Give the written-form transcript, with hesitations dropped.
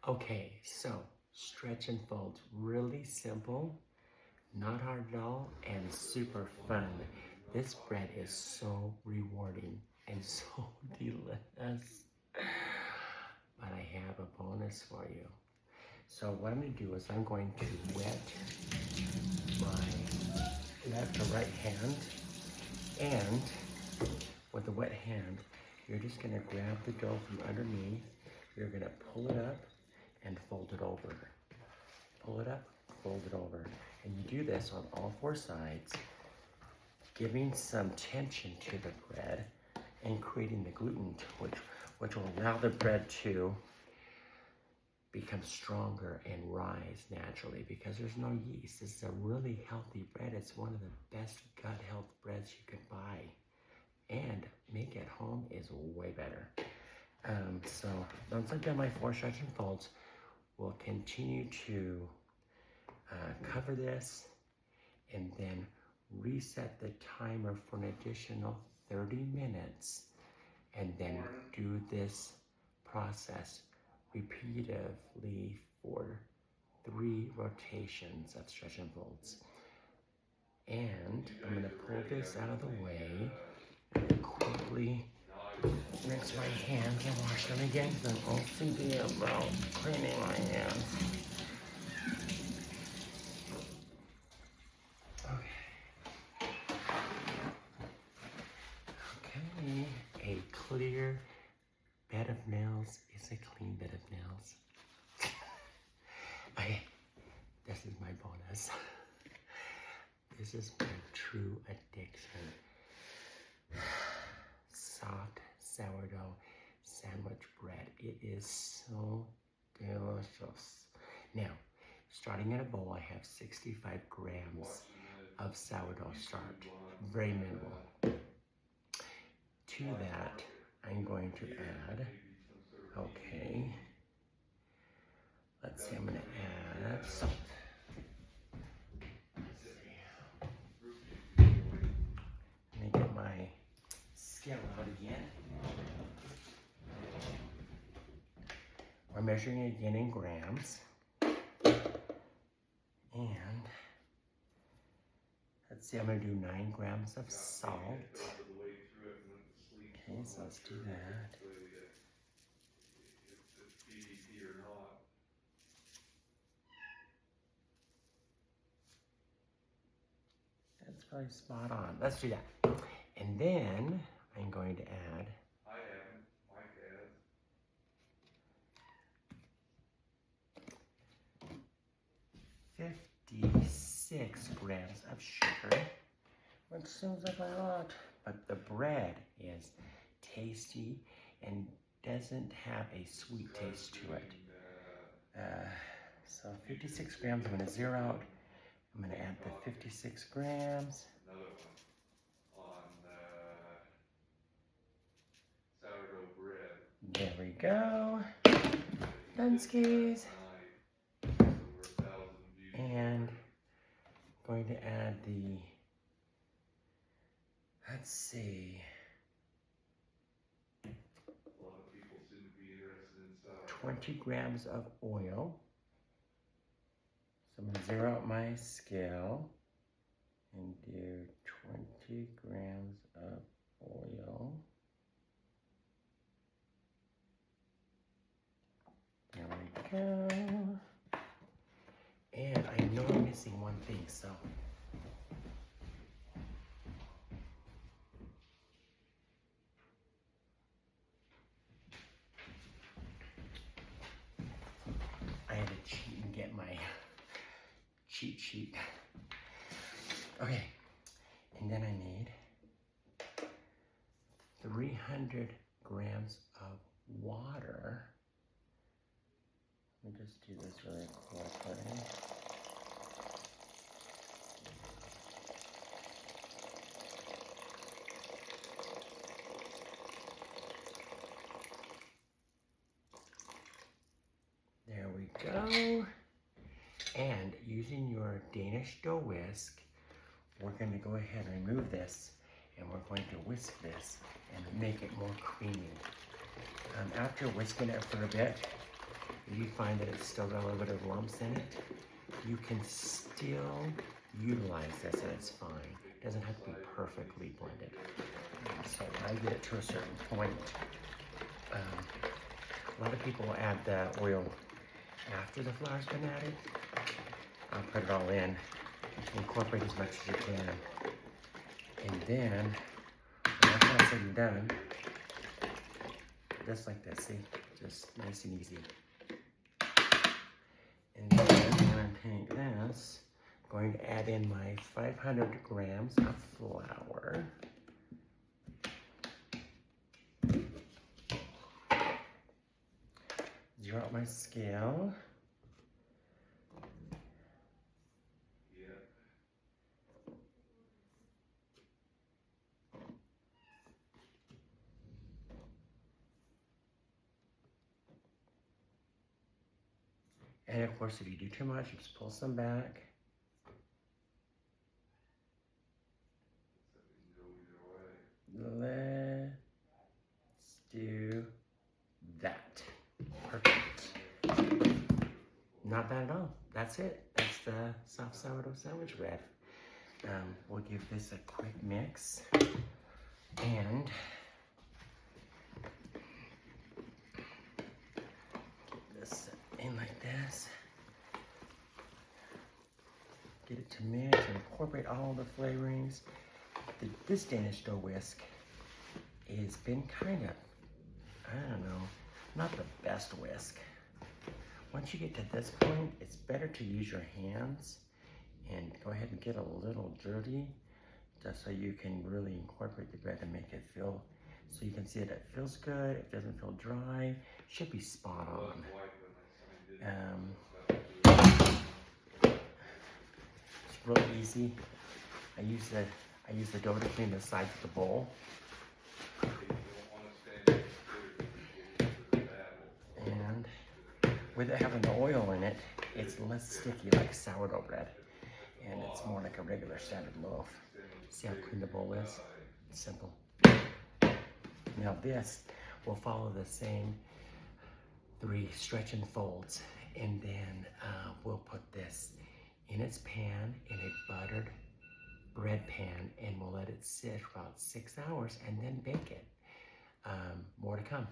Okay, so stretch and fold, really simple, not hard at all, and super fun. This bread is so rewarding and so delicious. But I have a bonus for you. So what I'm going to do is I'm going to wet my left or right hand, and with the wet hand, you're just going to grab the dough from underneath, you're going to pull it up and fold it over. Pull it up, fold it over. And you do this on all four sides, giving some tension to the bread and creating the gluten, which will allow the bread to become stronger and rise naturally because there's no yeast. This is a really healthy bread. It's one of the best gut health breads you can buy. And make at home is way better. So once I've done my 4 stretch and folds, we'll continue to cover this and then reset the timer for an additional 30 minutes and then do this process repeatedly for 3 rotations of stretch and folds. And I'm going to pull this out of the way and quickly rinse my hands and wash them again because I'm OCD about cleaning my hands. Okay, a clear bed of nails is a clean bed of nails. Okay, this is my bonus. This is my true addiction. Soft sourdough sandwich bread. It is so delicious. Now, starting in a bowl, I have 65 grams of sourdough starch. Very minimal. To that, I'm going to add, okay, let's see, I'm going to add salt. Let me get my scale out again. We're measuring again in grams. And let's see, I'm going to do 9 grams of salt. Okay, so let's do that. That's probably spot on. Let's do that. And then I'm going to add 56 grams of sugar, which seems like a lot, but the bread is tasty and doesn't have a sweet taste to it. So 56 grams, I'm going to zero out. I'm going to add the 56 grams. There we go. Done skis. And going to add the, let's see, 20 grams of oil. So I'm going to zero out my scale and do 20 grams of oil. There we go. And I know I'm missing one thing, so I had to cheat and get my cheat sheet. Okay, and then I need 300 grams of water. Let me just do this really quickly. There we go. And using your Danish dough whisk, we're going to go ahead and remove this, and we're going to whisk this and make it more creamy. After whisking it for a bit, if you find that it's still got a little bit of lumps in it, you can still utilize this and it's fine. It doesn't have to be perfectly blended. So I get it to a certain point. A lot of people add the oil after the flour's been added. I'll put it all in, incorporate as much as you can. And then, when that's all said and done, just like this, see? Just nice and easy. And then I'm gonna take this, I'm going to add in my 500 grams of flour. Zero out my scale. And of course, if you do too much, you just pull some back. Let's do that. Perfect. Not bad at all. That's it. That's the soft sourdough sandwich bread. We'll give this a quick mix. And get this in like this. Get it to mix and incorporate all the flavorings. This Danish dough whisk has been kind of, I don't know, not the best whisk. Once you get to this point, it's better to use your hands and go ahead and get a little dirty just so you can really incorporate the bread and make it feel, so you can see that it feels good, it doesn't feel dry, should be spot on. It's real easy. I use the dough to clean the sides of the bowl. And with it having the oil in it, it's less sticky like sourdough bread. And it's more like a regular standard loaf. See how clean the bowl is? It's simple. Now this will follow the same 3 stretch and folds. And then we'll put this in its pan, in a buttered bread pan, and we'll let it sit for about 6 hours and then bake it. More to come.